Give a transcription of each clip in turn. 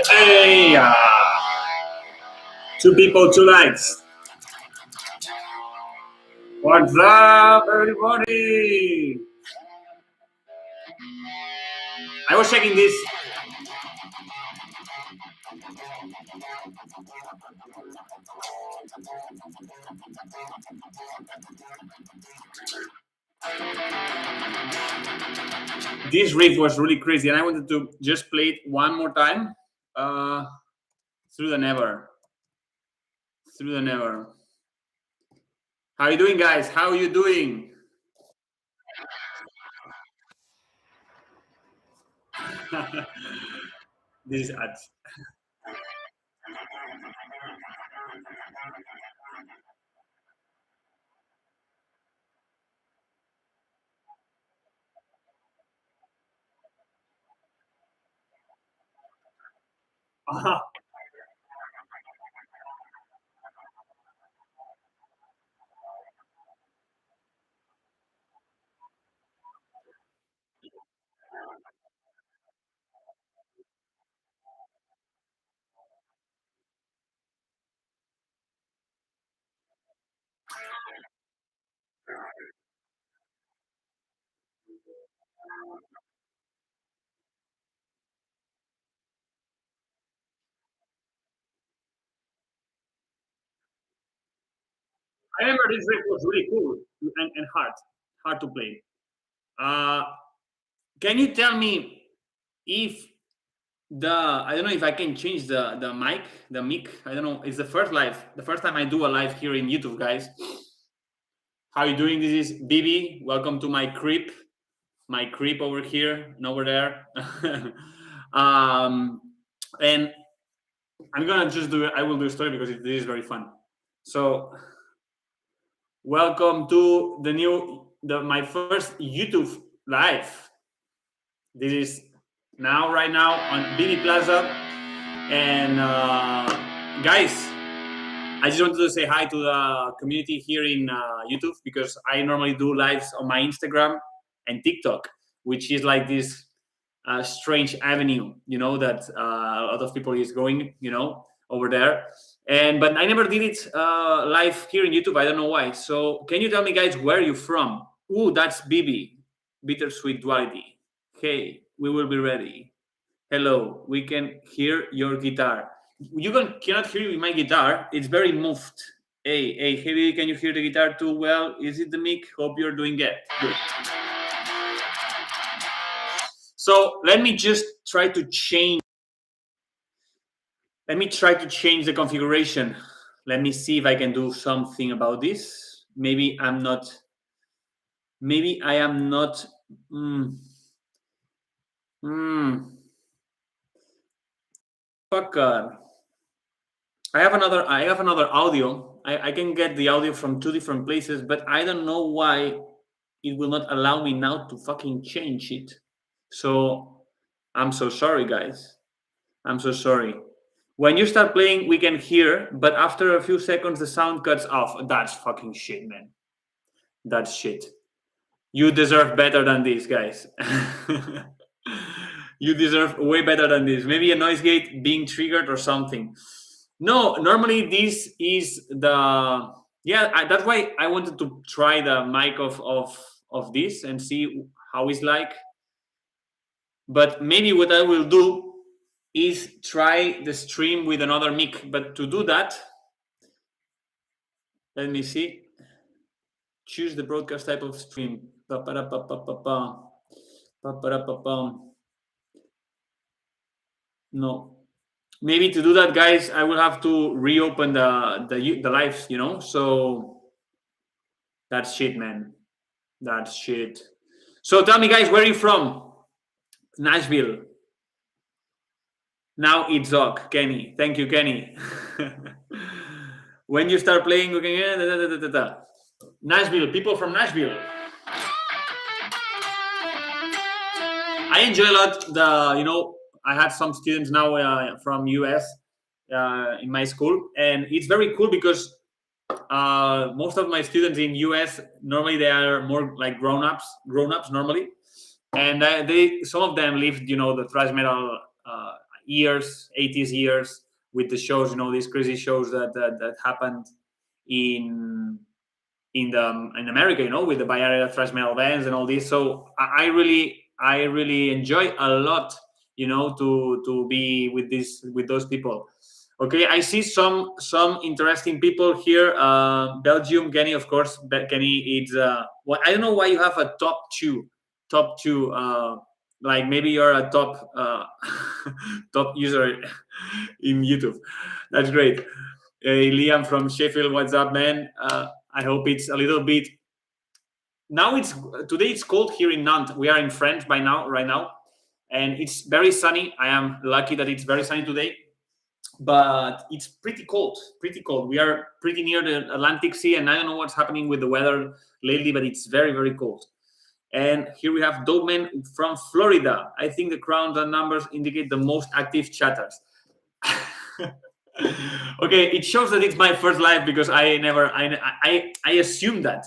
Hey, two people, two lights. What's up, everybody? I was checking this. This riff was really crazy, and I wanted to just play it one more time. Through the never. Through the never. How you doing, guys? How are you doing? This is ads. I remember this riff was really cool and hard to play. Uh, can you tell me if I don't know if I can change the mic. I don't know. It's the first time I do a live here in YouTube, guys. How you doing? This is Bibi. Welcome to my crib over here and over there. And I'm gonna just do it. I will do a story because it is very fun. So welcome to my first YouTube live. This is right now on Bibi Plaza. And guys, I just wanted to say hi to the community here in YouTube, because I normally do lives on my Instagram and TikTok, which is like this strange avenue, that a lot of people is going, over there. But I never did it live here in YouTube. I don't know why. So can you tell me, guys, where are you from? Ooh, that's Bibi, Bittersweet Duality. Hey, we will be ready. Hello, we can hear your guitar. You cannot hear my guitar. It's very muffled. Hey, Bibi, can you hear the guitar too well? Is it the mic? Hope you're doing it. Good. So let me just try to change. Let me try to change the configuration. Let me see if I can do something about this. Maybe I am not. Fucker. I have another audio. I can get the audio from two different places, but I don't know why it will not allow me now to fucking change it. So I'm so sorry, guys. I'm so sorry. When you start playing, we can hear, but after a few seconds, the sound cuts off. That's fucking shit, man. That's shit. You deserve better than this, guys. You deserve way better than this. Maybe a noise gate being triggered or something. No, normally this is the... Yeah, that's why I wanted to try the mic of this and see how it's like. But maybe what I will do is try the stream with another mic. But to do that, let me see. Choose the broadcast type of stream. No. Maybe to do that, guys, I will have to reopen the lives, So that's shit, man. That's shit. So tell me, guys, where are you from? Nashville. Now it's Doc, Kenny. Thank you, Kenny. When you start playing, we can... Nashville, people from Nashville. I enjoy a lot I had some students now from US in my school, and it's very cool because most of my students in US, normally they are more like grown-ups normally, and some of them lived the thrash metal years, 80s years, with the shows, these crazy shows that happened in in America, with the Bay Area thrash metal bands and all this. So I really enjoy a lot, to be with those people. Okay, I see some interesting people here. Belgium, Kenny, of course. Kenny, it's well, I don't know why you have a top two. Like maybe you're a top top user in YouTube. That's great. Hey, Liam from Sheffield, what's up, man? I hope it's a little bit. Now today. It's cold here in Nantes. We are in France right now, and it's very sunny. I am lucky that it's very sunny today, but it's pretty cold. Pretty cold. We are pretty near the Atlantic Sea, and I don't know what's happening with the weather lately, but it's very, very cold. And here we have Dopeman from Florida. I think the crowd and numbers indicate the most active chatters. Okay, it shows that it's my first live because I assumed that,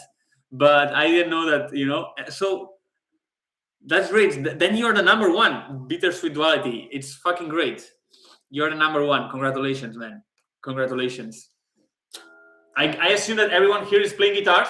but I didn't know that. So that's great. Then you're the number one. Bittersweet Duality. It's fucking great. You're the number one. Congratulations, man. Congratulations. I assume that everyone here is playing guitars.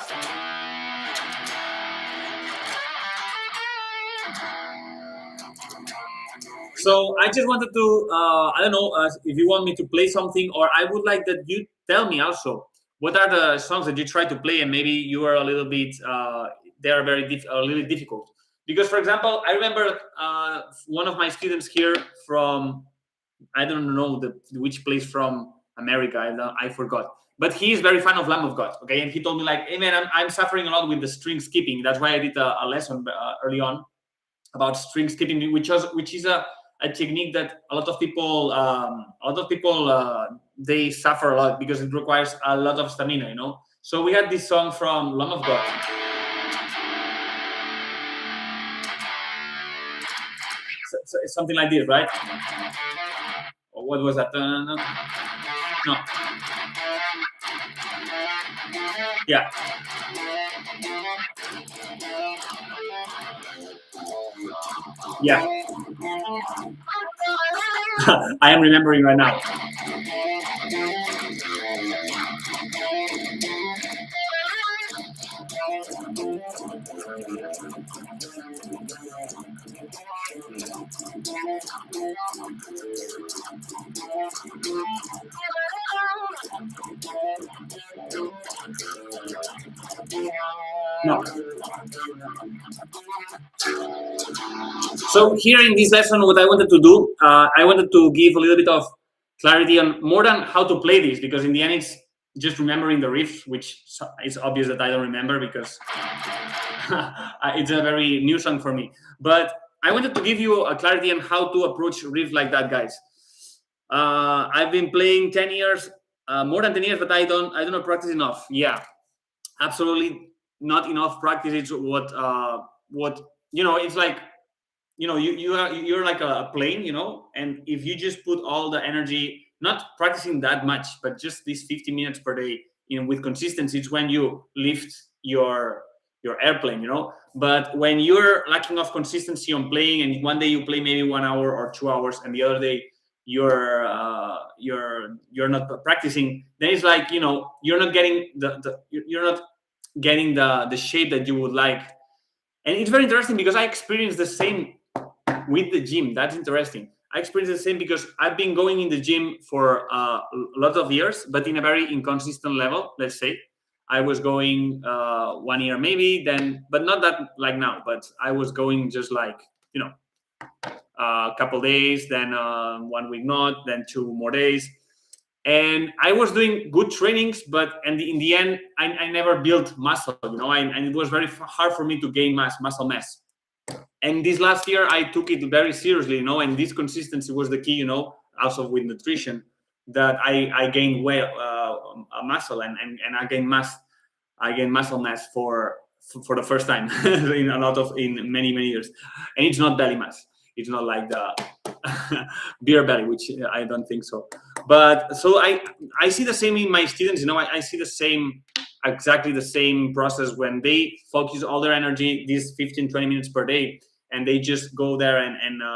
So I just wanted to, I don't know if you want me to play something, or I would like that you tell me also what are the songs that you try to play, and maybe you are a little bit, they are a little difficult. Because, for example, I remember one of my students here from, I don't know which place from America, I forgot. But he is very fan of Lamb of God, okay? And he told me like, hey man, I'm suffering a lot with the string skipping. That's why I did a lesson early on about string skipping, which is a technique that a lot of people they suffer a lot because it requires a lot of stamina, So we had this song from Lamb of God. So it's something like this, right? Or what was that? No. Yeah. Yeah. I am remembering right now. No. So here in this lesson, what I wanted to do, I wanted to give a little bit of clarity on more than how to play this, because in the end it's just remembering the riffs, which is obvious that I don't remember because it's a very new song for me. But I wanted to give you a clarity on how to approach riff like that, guys. I've been playing 10 years, more than 10 years, but I don't practice enough. Yeah, absolutely not enough practice. It's what it's like, you're like a plane, and if you just put all the energy, not practicing that much, but just these 50 minutes per day, with consistency, it's when you lift your airplane, But when you're lacking of consistency on playing, and one day you play maybe 1 hour or 2 hours, and the other day you're not practicing, then it's like, you're not getting the shape that you would like. And it's very interesting because I experienced the same with the gym. That's interesting. I experienced the same because I've been going in the gym for a lot of years, but in a very inconsistent level, let's say. I was going 1 year maybe, then, but not that like now, but I was going just like, a couple days, then 1 week not, then 2 more days. And I was doing good trainings, but in the end, I never built muscle, and it was very hard for me to gain muscle mass. And this last year, I took it very seriously, and this consistency was the key, also with nutrition, that I gained a muscle and I gained muscle mass for the first time in many years. And it's not belly mass. It's not like the beer belly, which I don't think so. But so I see the same in my students. I see exactly the same process when they focus all their energy, these 15-20 minutes per day, and they just go there and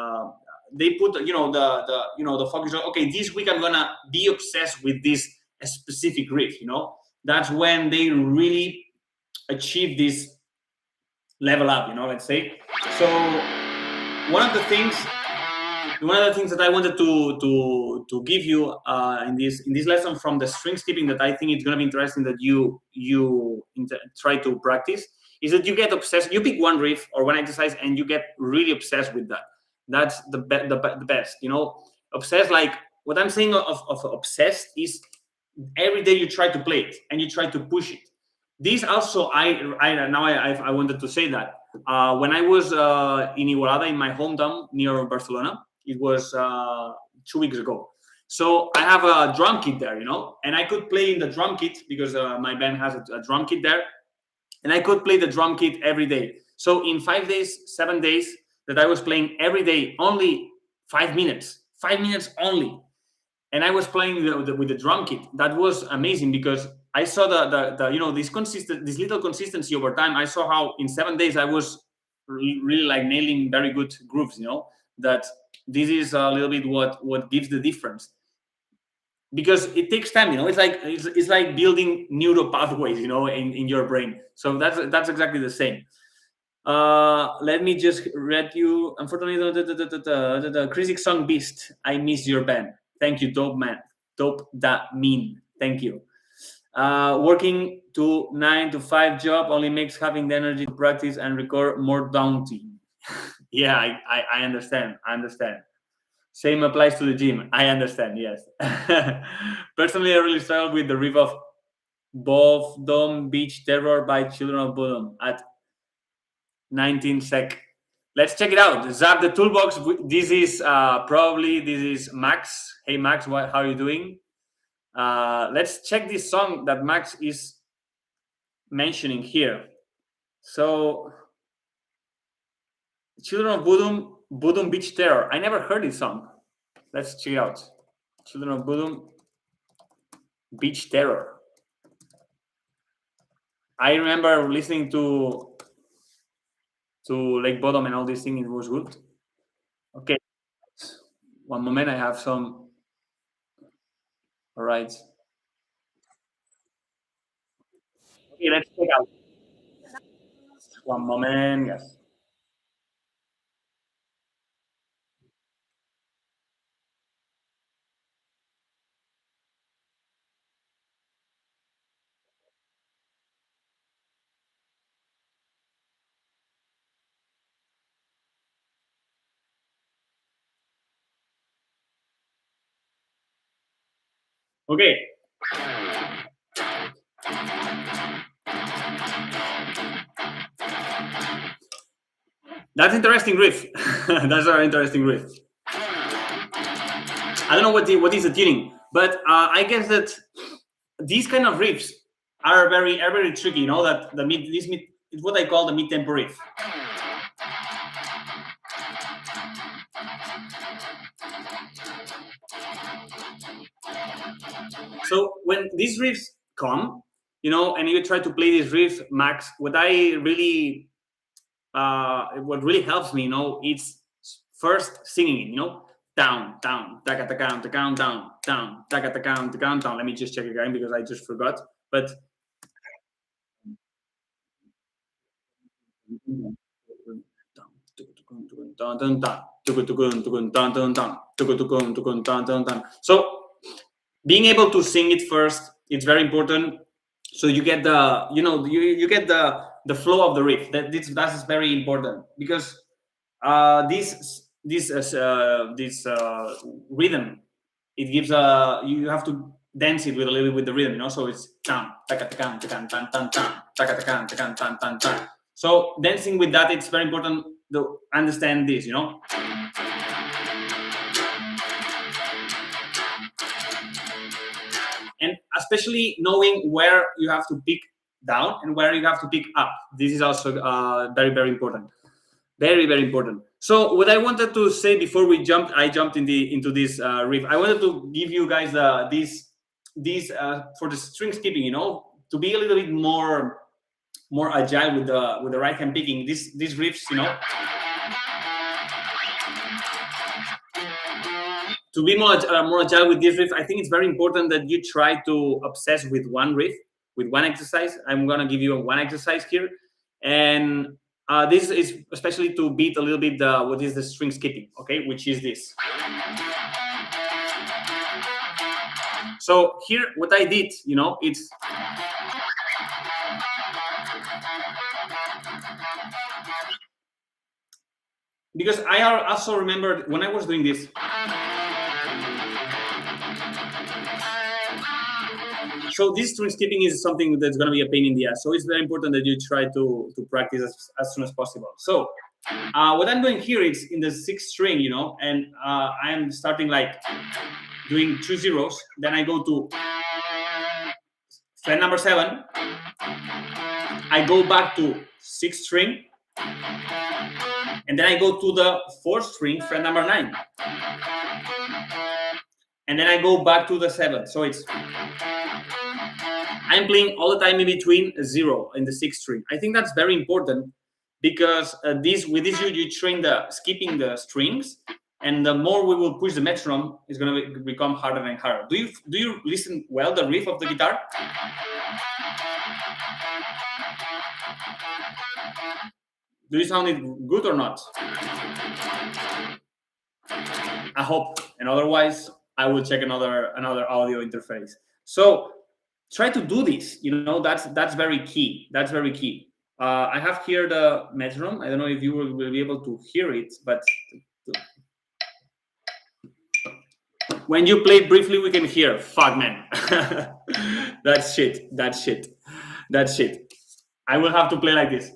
they put the focus on, okay, this week I'm gonna be obsessed with this specific riff. That's when they really achieve this level up. Let's say. So one of the things that I wanted to give you in this lesson from the string skipping, that I think it's going to be interesting that you try to practice, is that you get obsessed. You pick one riff or one exercise and you get really obsessed with that. That's the best. Obsessed, like what I'm saying of obsessed is every day you try to play it and you try to push it. This also, I wanted to say that when I was in Igualada, in my hometown near Barcelona, it was 2 weeks ago. So I have a drum kit there, and I could play in the drum kit because my band has a drum kit there, and I could play the drum kit every day. So in 5 days, 7 days that I was playing every day, only 5 minutes only, and I was playing with the drum kit. That was amazing because I saw this little consistency over time. I saw how in 7 days I was really like nailing very good grooves. That this is a little bit what gives the difference, because it takes time. It's like building neural pathways, in your brain. So that's exactly the same. Let me just read you. Unfortunately, the Critic Song Beast. I miss your band. Thank you, dope man. Dope that mean. Thank you. Working 9 to 5 job only makes having the energy to practice and record more daunting. Yeah, I understand. Same applies to the gym. I understand. Yes. Personally, I really struggle with the riff of Both Dome Beach Terror by Children of Bodom at 19 sec. Let's check it out. Zap the toolbox. This is Max. Hey Max, how are you doing? Let's check this song that Max is mentioning here. So, Children of Bodom Beach Terror. I never heard this song. Let's check it out. Children of Bodom Beach Terror. I remember listening to Lake Bottom and all these things. It was good. Okay. One moment. I have some. All right. Okay, let's check out. One moment. Yes. Okay. That's interesting riff. That's an interesting riff. I don't know what is the tuning, but I guess that these kind of riffs are very tricky. That it's what I call the mid tempo riff. So when these riffs come, and you try to play these riffs, Max, what really helps me, it's first singing it, down, taka taka down, down, taka taka down. Let me just check again because I just forgot. But so being able to sing it first, it's very important. So you get you get the flow of the riff. That's very important because this rhythm, it gives you have to dance it with a little bit with the rhythm, so it's down, taka taka taka tan tan tan, taka taka taka tan tan tan. So dancing with that, it's very important to understand this, and especially knowing where you have to pick down and where you have to pick up. This is also very important. Very important. So what I wanted to say before I jumped into this riff. I wanted to give you guys these for the string skipping, to be a little bit more agile with the right hand picking. These riffs, to be more agile with this riff, I think it's very important that you try to obsess with one riff, with one exercise. I'm gonna give you one exercise here, and this is especially to beat a little bit what is the string skipping, okay, which is this. So here, what I did, it's because I also remembered when I was doing this. So this string skipping is something that's going to be a pain in the ass. So it's very important that you try to practice as soon as possible. So what I'm doing here is in the 6th string, and I'm starting like doing 2 zeros. Then I go to fret number 7. I go back to 6th string. And then I go to the 4th string, fret number 9. And then I go back to the 7th. So it's... I'm playing all the time in between 0 in the 6th string. I think that's very important because with this you train the skipping the strings, and the more we will push the metronome, it's going to become harder and harder. Do you listen well the riff of the guitar? Do you sound it good or not? I hope, and otherwise I will check another audio interface. So try to do this. That's very key. That's very key. I have here the metronome. I don't know if you will be able to hear it, but when you play briefly, we can hear. Fuck, man. That's shit. I will have to play like this.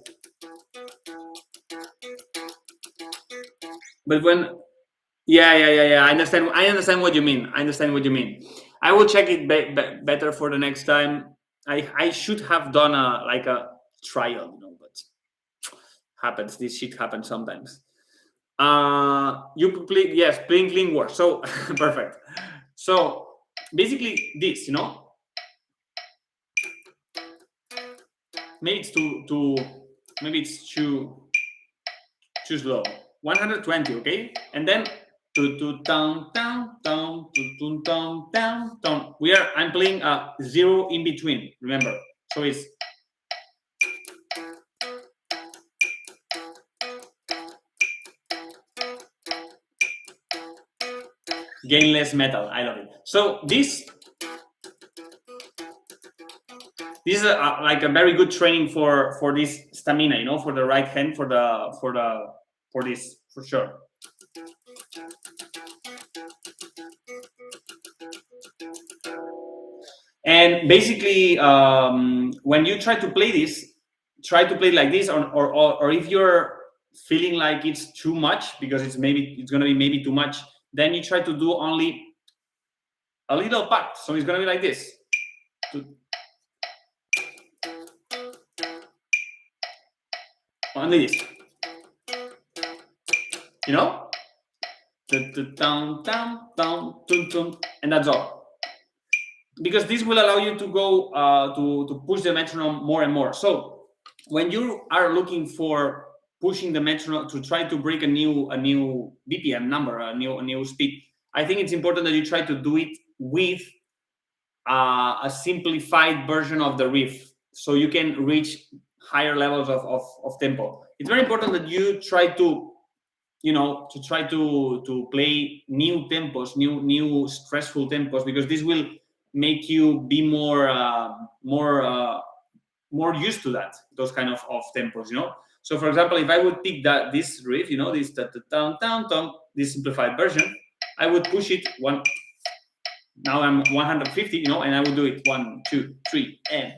But when, yeah, I understand what you mean. I will check it better for the next time. I should have done a trial, but happens. This shit happens sometimes. You play, yes, playing clean war. So perfect. So basically this, maybe it's too slow. 120, okay, and then down. I'm playing a 0 in between. Remember, so it's gainless metal. I love it. So this is like a very good training for this stamina, for the right hand, for this, for sure. And basically, when you try to play this, try to play like this, or if you're feeling like it's too much, because it's going to be maybe too much, then you try to do only a little part. So it's going to be like this. Only this. And that's all. Because this will allow you to go to push the metronome more and more. So when you are looking for pushing the metronome to try to break a new BPM number, a new speed, I think it's important that you try to do it with a simplified version of the riff, so you can reach higher levels of tempo. It's very important that you try to to play new tempos, new stressful tempos, because this will make you be more used to those kind of tempos. So for example, if I would pick this riff, this this simplified version, I would push it one. Now I'm 150, and I would do it 1, 2, 3, and.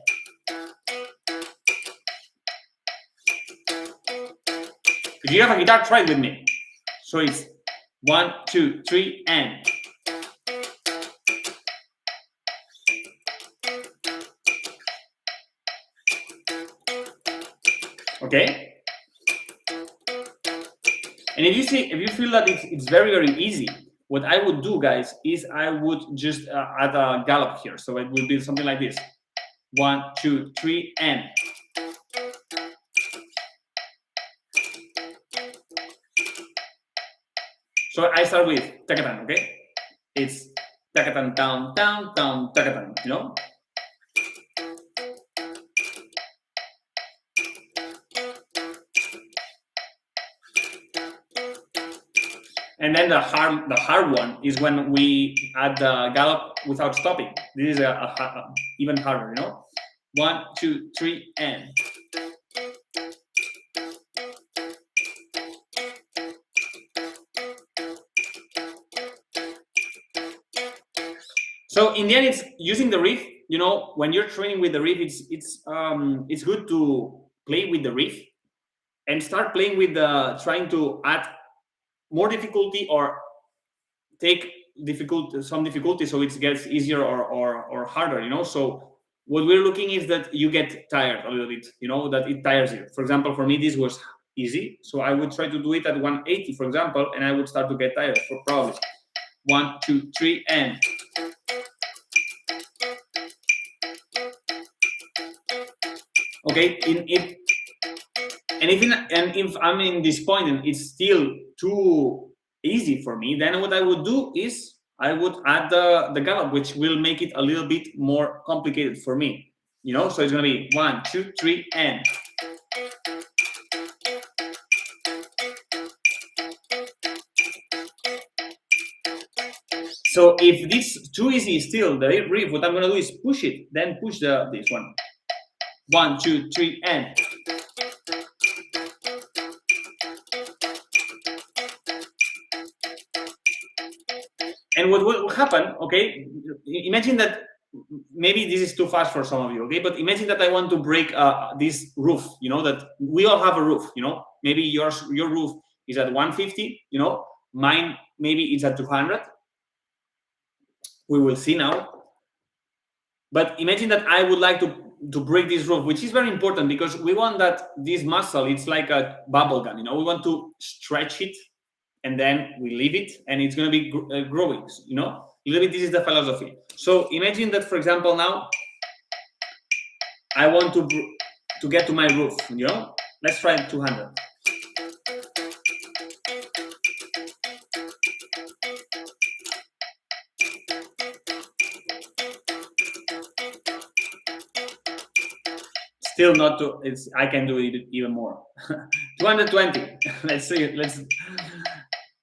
If you have a guitar, try it with me. So it's 1, 2, 3, and. Okay. And if you feel that it's very, very easy, what I would do, guys, is I would just add a gallop here. So it will be something like this: 1, 2, 3, and. So I start with Tekatan, okay? it's takatan down, down, down, takatan, you know? And then the hard one is when we add the gallop without stopping. This is even harder, you know? 1, 2, 3, and. So in the end, it's using the riff. You know, when you're training with the riff, it's good to play with the riff and start playing with trying to add more difficulty or take some difficulty so it gets easier or harder. You know, so what we're looking is that you get tired a little bit. You know, that it tires you. For example, for me, this was easy, so I would try to do it at 180, for example, and I would start to get tired. For probably 1, 2, 3, and. Okay, if I'm in this point and it's still too easy for me, then what I would do is I would add the gallop, which will make it a little bit more complicated for me. You know, so it's gonna be 1, 2, 3, and. So if this too easy still, the riff, what I'm gonna do is push it, then push this one. 1, 2, 3, and. And what will happen, okay, imagine that maybe this is too fast for some of you, okay, but imagine that I want to break this roof, you know, that we all have a roof, you know, maybe your roof is at 150, you know, mine maybe it's at 200. We will see now. But imagine that I would like to break this roof, which is very important because we want that this muscle, it's like a bubble gum, you know, we want to stretch it and then we leave it and it's going to be growing, you know, a little bit. This is the philosophy. So imagine that, for example, now I want to get to my roof, you know, let's try 200. Still not to, I can do it even more. 220. Let's see.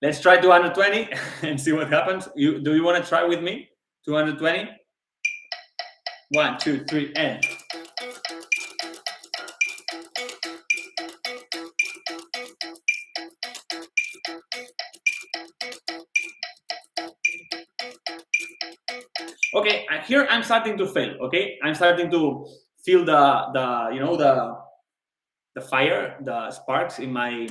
Let's try 220 and see what happens. Do you want to try with me? 220. 1, 2, 3, and. Okay, here I'm starting to fail. Okay, I'm starting to feel the you know the fire, the sparks in my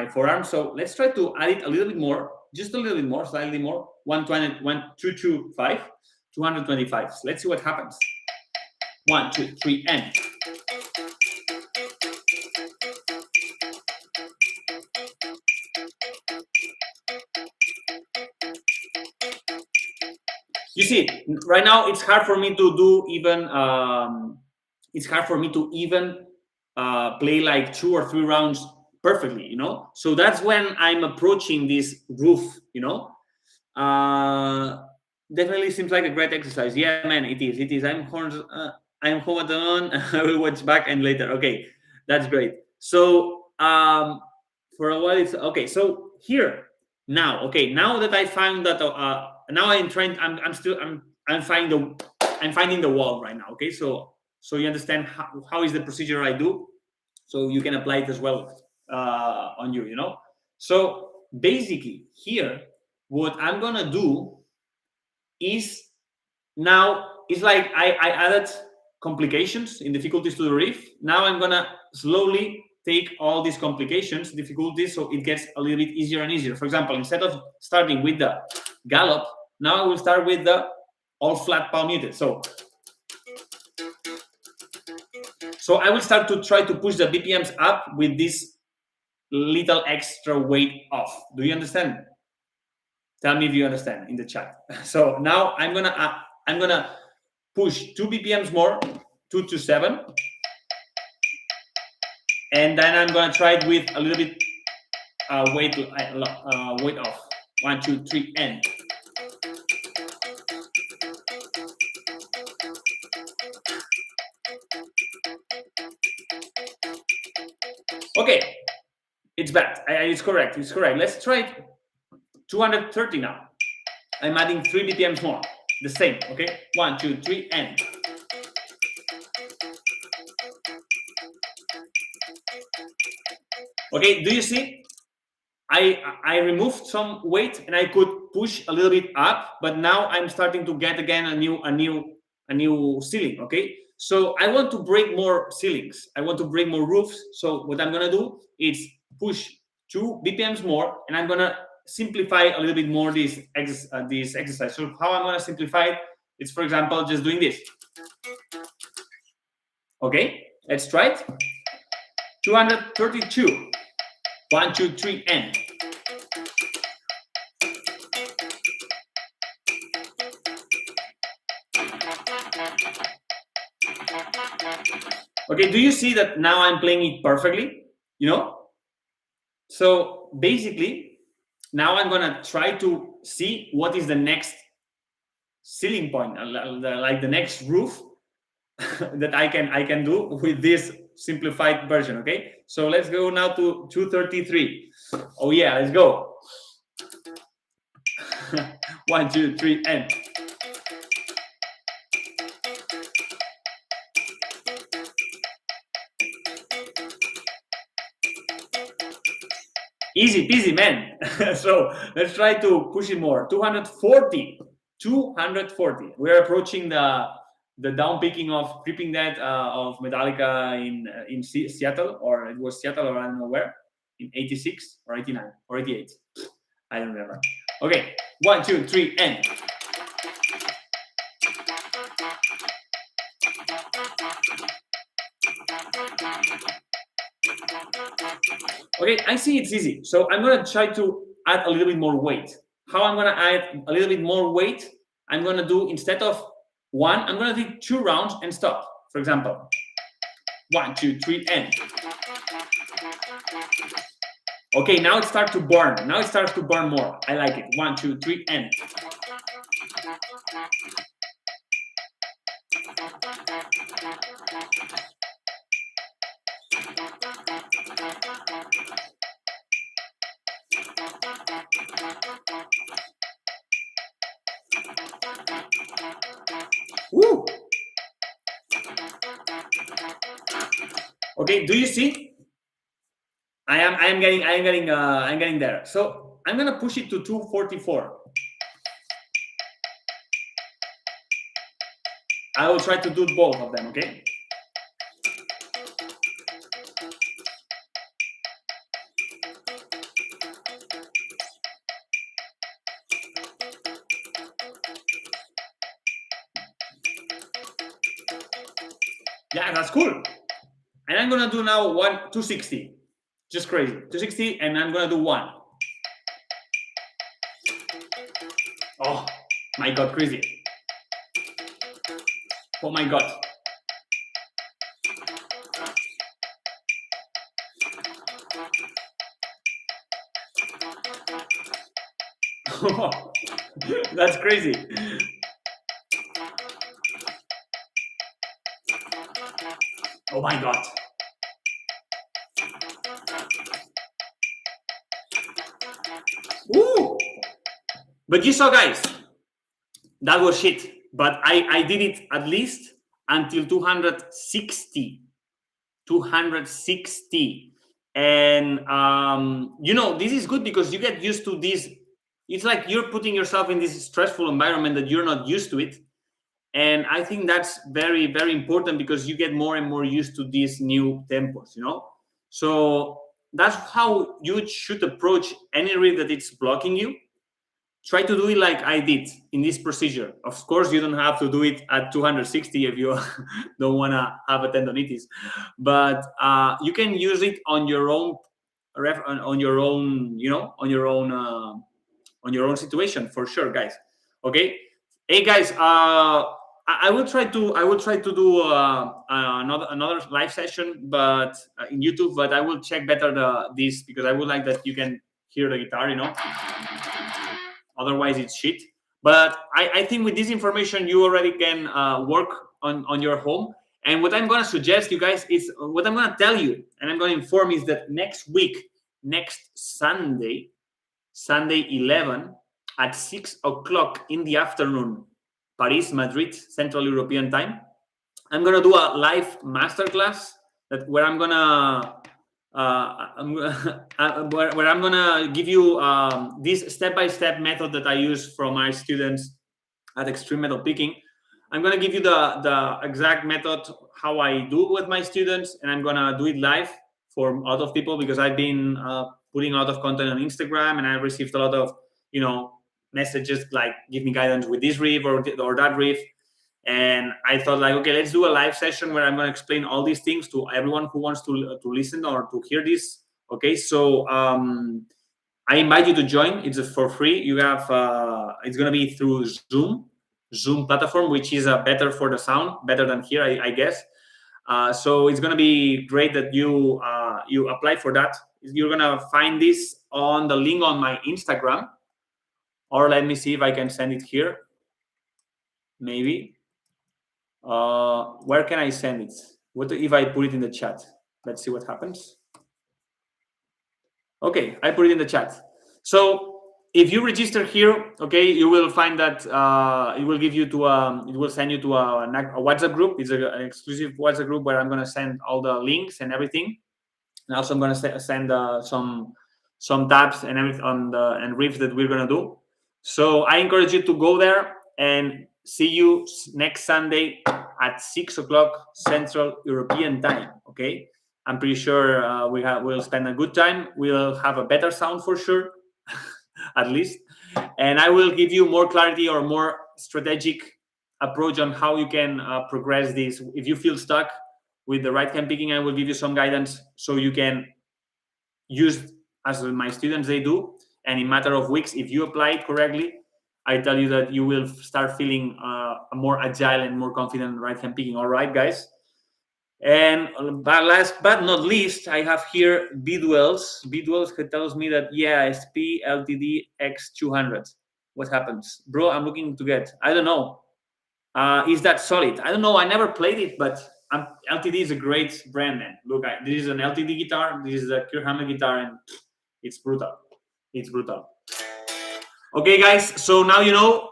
forearm. So let's try to add it a little bit more, just a little bit more, slightly more. 120, 225, 225. So let's see what happens. 1, 2, 3, and. You see, right now it's hard for me to do even. It's hard for me to even play like 2 or 3 rounds perfectly, you know. So that's when I'm approaching this roof, you know. Definitely seems like a great exercise. Yeah, man, it is. It is. I'm home alone. I will watch back and later. Okay, that's great. So for a while it's okay. So here now, okay, now that I found that now I'm trying. I'm finding the wall right now. Okay, so you understand how is the procedure I do, so you can apply it as well on you. You know. So basically here, what I'm gonna do is now it's like I added complications in difficulties to the riff. Now I'm gonna slowly take all these complications, difficulties, so it gets a little bit easier and easier. For example, instead of starting with the gallop, now I will start with the all flat palm muted. So I will start to try to push the BPMs up with this little extra weight off. Do you understand? Tell me if you understand in the chat. So now I'm gonna push 2 BPMs more, 2 to 7, and then I'm gonna try it with a little bit weight off. 1, 2, 3, and. Okay, it's bad. It's correct. It's correct. Let's try 230 now. I'm adding 3 BPMs more. The same. Okay. 1, 2, 3, and. Okay. Do you see? I removed some weight and I could push a little bit up, but now I'm starting to get again a new ceiling. Okay. So I want to break more ceilings. I want to break more roofs. So what I'm gonna do is push 2 BPMs more, and I'm gonna simplify a little bit more this exercise. So how I'm gonna simplify it? It's, for example, just doing this. Okay, let's try it. 232. 1, 2, 3, and. Okay, do you see that now I'm playing it perfectly? You know? So basically, now I'm gonna try to see what is the next ceiling point, like the next roof that I can do with this simplified version. Okay, so let's go now to 233. Oh yeah, let's go. 1, 2, 3, and. Easy peasy, man. So let's try to push it more. 240. 240. We're approaching the down picking of Creeping Dead of Metallica in Seattle, or it was Seattle, or I don't know where, in 86 or 89 or 88. I don't remember. Okay, 1, 2, 3, and. Okay, I see it's easy. So I'm gonna try to add a little bit more weight. How I'm gonna add a little bit more weight? I'm gonna do, instead of 1, I'm gonna do 2 rounds and stop. For example, 1, 2, 3, and. Okay, now it starts to burn. Now it starts to burn more. I like it. 1, 2, 3, and. Woo! Okay, do you see? I'm getting there. So I'm gonna push it to 244. I will try to do both of them. Okay. Yeah, that's cool. And I'm gonna do now 260. Just crazy. 260, and I'm gonna do 1. Oh my god, crazy. Oh my god. That's crazy. Oh my god. Woo! But you saw, guys, that was shit. But I did it at least until 260. 260. And this is good because you get used to this. It's like you're putting yourself in this stressful environment that you're not used to it. And I think that's very, very important because you get more and more used to these new tempos, So that's how you should approach any read that it's blocking you. Try to do it like I did in this procedure. Of course, you don't have to do it at 260 if you don't want to have a tendonitis, but you can use it on your own, on your own, on your own situation for sure, guys. Okay, hey guys, I will try to do another live session, but in YouTube. But I will check better this because I would like that you can hear the guitar, Otherwise, it's shit. But I think with this information, you already can work on your home. And what I'm going to suggest you guys is what I'm going to tell you, and I'm going to inform is that next week, next Sunday 11 at 6 o'clock in the afternoon, Paris, Madrid, Central European time, I'm going to do a live masterclass where I'm going to where I'm gonna give you this step-by-step method that I use from my students at Extreme Metal Picking. I'm gonna give you the exact method how I do with my students, and I'm gonna do it live for a lot of people because I've been putting a lot of content on Instagram, and I received a lot of messages like give me guidance with this riff or that riff. And I thought like, okay, let's do a live session where I'm going to explain all these things to everyone who wants to listen or to hear this. Okay, so I invite you to join. It's for free. You have it's going to be through Zoom platform, which is better for the sound, better than here, I guess. So it's going to be great that you apply for that. You're going to find this on the link on my Instagram, or let me see if I can send it here. Maybe. Where can I send it? What if I put it in the chat? Let's see what happens. Okay, I put it in the chat. So if you register here, okay, you will find that it will give you to it will send you to a WhatsApp group. It's an exclusive WhatsApp group where I'm going to send all the links and everything. And also I'm going to send some tabs and everything and riffs that we're going to do. So I encourage you to go there and see you next Sunday at 6 o'clock Central European time. Okay, I'm pretty sure we'll spend a good time. We'll have a better sound for sure, at least, and I will give you more clarity or more strategic approach on how you can progress this. If you feel stuck with the right hand picking, I will give you some guidance so you can use as my students they do, and in a matter of weeks, if you apply it correctly, I tell you that you will start feeling more agile and more confident right hand picking. All right, guys. And last but not least, I have here B-Dwells. B-Dwells who tells me that, yeah, SP LTD X200. What happens? Bro, I'm looking to get. I don't know. Is that solid? I don't know. I never played it, but LTD is a great brand, man. Look, this is an LTD guitar. This is a Kirk Hammett guitar, and it's brutal. It's brutal. Okay, guys, so now you know,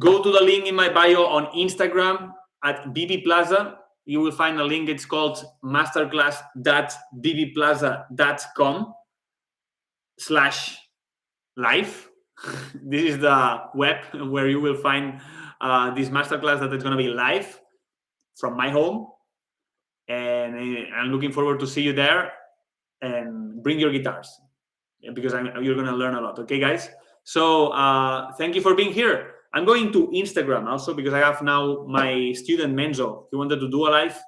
go to the link in my bio on Instagram at BB Plaza. You will find a link. It's called masterclass.bbplaza.com/live. This is the web where you will find this masterclass that is going to be live from my home. And I'm looking forward to see you there, and bring your guitars because you're going to learn a lot. Okay, guys? So thank you for being here. I'm going to Instagram also because I have now my student Menzo. He wanted to do a live.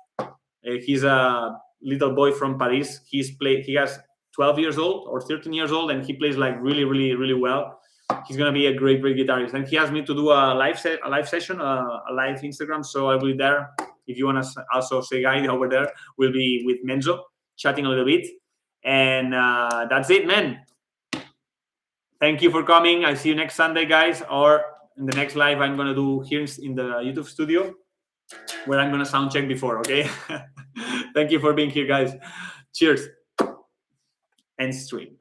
He's a little boy from Paris. He has 12 years old or 13 years old, and he plays like really, really, really well. He's gonna be a great, great guitarist. And he asked me to do a live session, a live Instagram. So I will be there. If you want to also say hi over there, we'll be with Menzo chatting a little bit. And that's it, man. Thank you for coming. I see you next Sunday, guys, or in the next live I'm going to do here in the YouTube studio where I'm going to sound check before, okay? Thank you for being here, guys. Cheers. End stream.